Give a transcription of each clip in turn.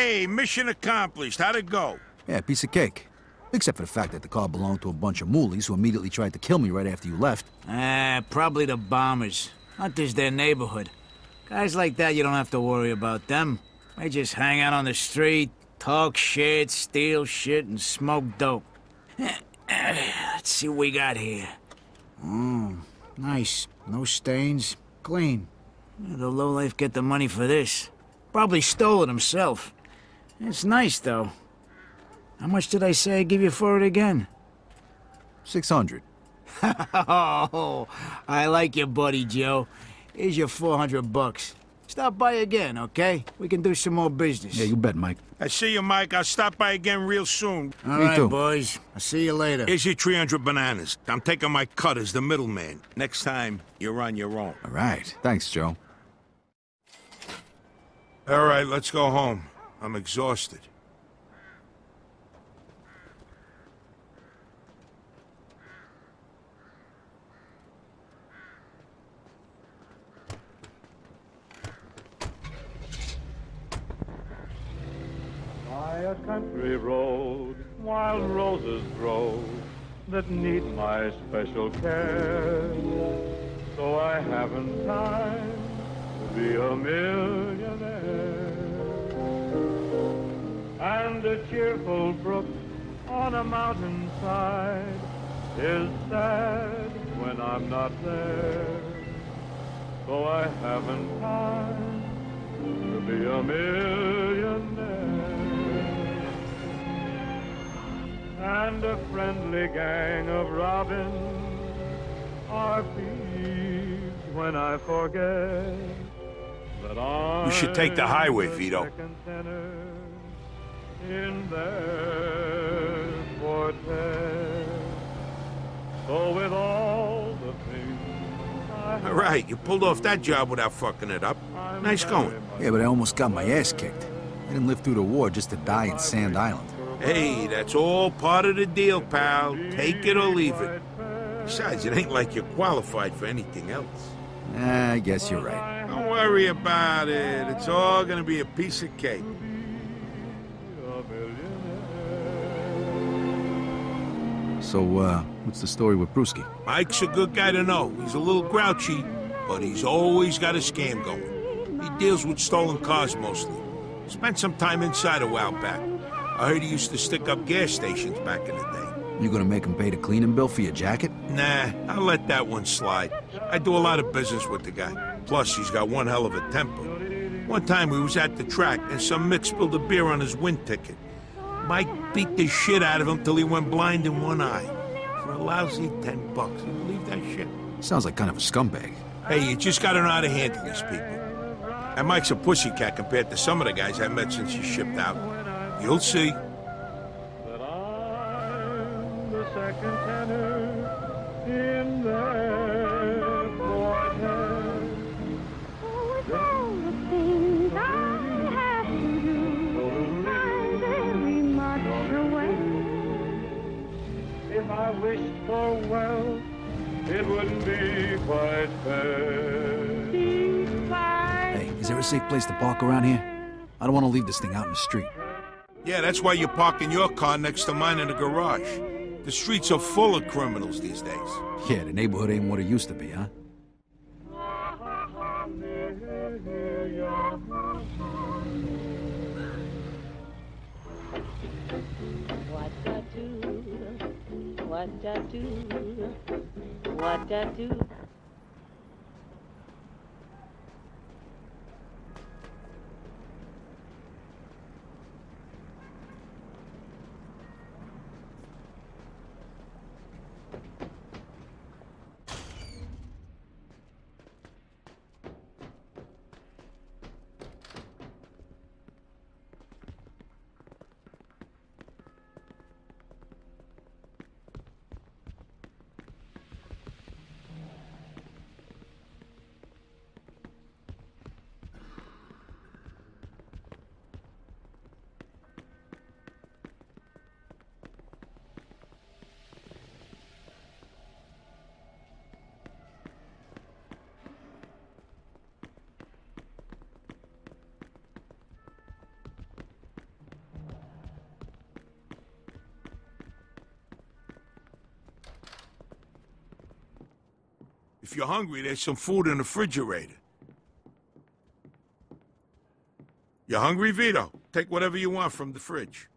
Hey, mission accomplished. How'd it go? Yeah, piece of cake. Except for the fact that the car belonged to a bunch of moolies who immediately tried to kill me right after you left. Probably the bombers. Hunter's their neighborhood. Guys like that, you don't have to worry about them. They just hang out on the street, talk shit, steal shit, and smoke dope. Let's see what we got here. Oh, nice. No stains. Clean. The lowlife get the money for this. Probably stole it himself. It's nice, though. How much did I say I'd give you for it again? 600. Oh, I like your buddy, Joe. Here's your 400 bucks. Stop by again, okay? We can do some more business. Yeah, you bet, Mike. I see you, Mike. I'll stop by again real soon. All Me right, too. boys. I'll see you later. Here's your 300 bananas. I'm taking my cut as the middleman. Next time, you're on your own. All right. Thanks, Joe. All right, let's go home. I'm exhausted. By a country road, wild roses grow that need my special care. So I haven't time to be a millionaire. And a cheerful brook on a mountainside is sad when I'm not there. So I haven't time to be a millionaire. And a friendly gang of robins are thieves when I forget that I We should take the highway, Vito. second tenor in their quartet. So with all the things I have, All right, you pulled off that job without fucking it up. I'm Nice going. very much Yeah, but I almost got my ass kicked. I didn't live through the war just to die in Sand Island. Hey, that's all part of the deal, pal. Take it or leave it. Besides, it ain't like you're qualified for anything else. I guess you're right. Don't worry about it. It's all gonna be a piece of cake. So, what's the story with Brewski? Mike's a good guy to know. He's a little grouchy, but he's always got a scam going. He deals with stolen cars mostly. Spent some time inside a while back. I heard he used to stick up gas stations back in the day. You gonna make him pay the cleaning bill for your jacket? Nah, I'll let that one slide. I do a lot of business with the guy. Plus, he's got one hell of a temper. One time we was at the track and some mick spilled a beer on his wind ticket. Mike beat the shit out of him till he went blind in one eye. For a lousy $10. You believe that shit? Sounds like kind of a scumbag. Hey, you just gotta know how to handle these people. And Mike's a pussycat compared to some of the guys I met since he shipped out. You'll see. that I'm the second tenor in their quartet. With all the things I have to do, I'm very much away. If I wished for wealth, it wouldn't be quite fair. Hey, is there a safe place to park around here? I don't want to leave this thing out in the street. Yeah, that's why you're parking your car next to mine in the garage. The streets are full of criminals these days. Yeah, the neighborhood ain't what it used to be, huh? What I do, what I do. If you're hungry, there's some food in the refrigerator. You hungry, Vito? Take whatever you want from the fridge.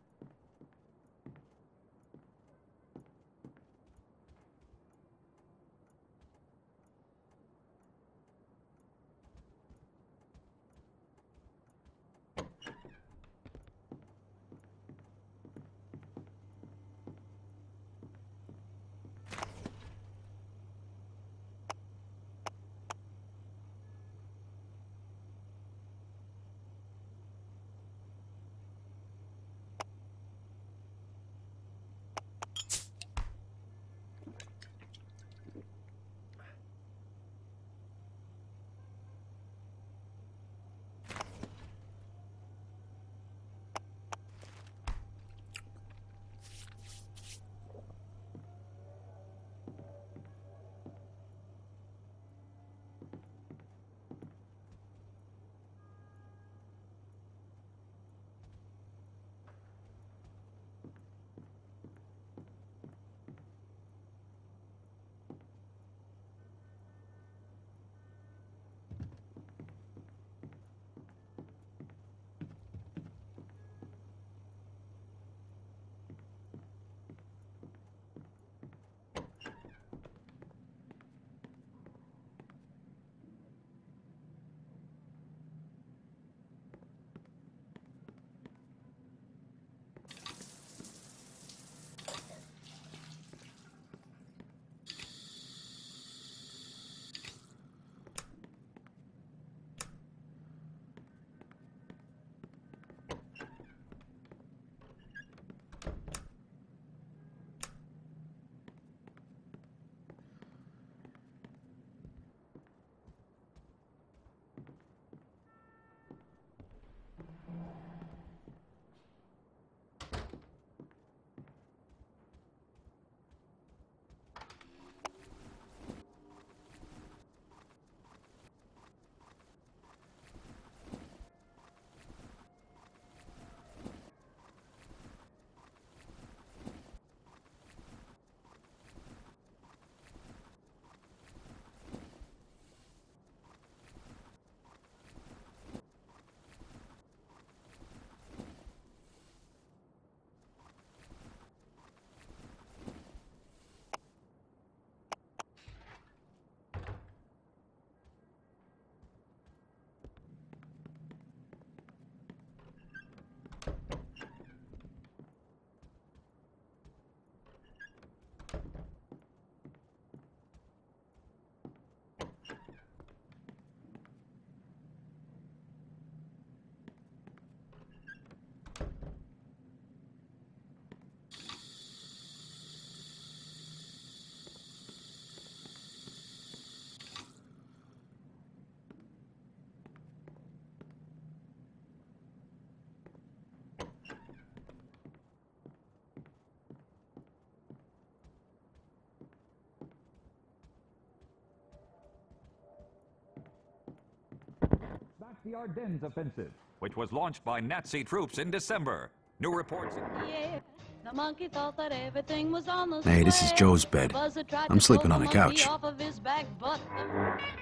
The Ardennes Offensive, which was launched by Nazi troops in December. New reports. Yeah, the monkey thought that everything was on the Hey, this is square. Joe's bed. The buzzard tried I'm to sleeping pull on the the monkey couch. off of his back, but the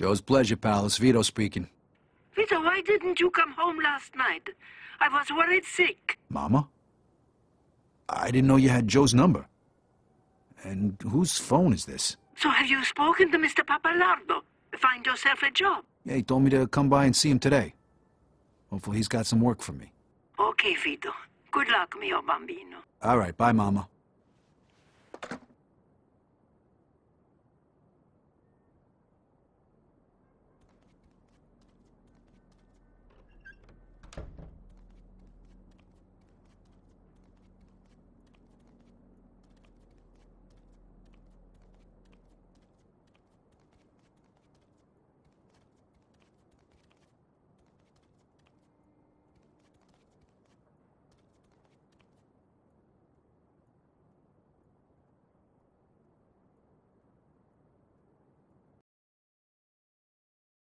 Joe's pleasure, pal. It's Vito speaking. Vito, why didn't you come home last night? I was worried sick. Mama? I didn't know you had Joe's number. And whose phone is this? So have you spoken to Mr. Papalardo? Find yourself a job. Yeah, he told me to come by and see him today. Hopefully he's got some work for me. Okay, Vito. Good luck, mio bambino. All right, bye, Mama.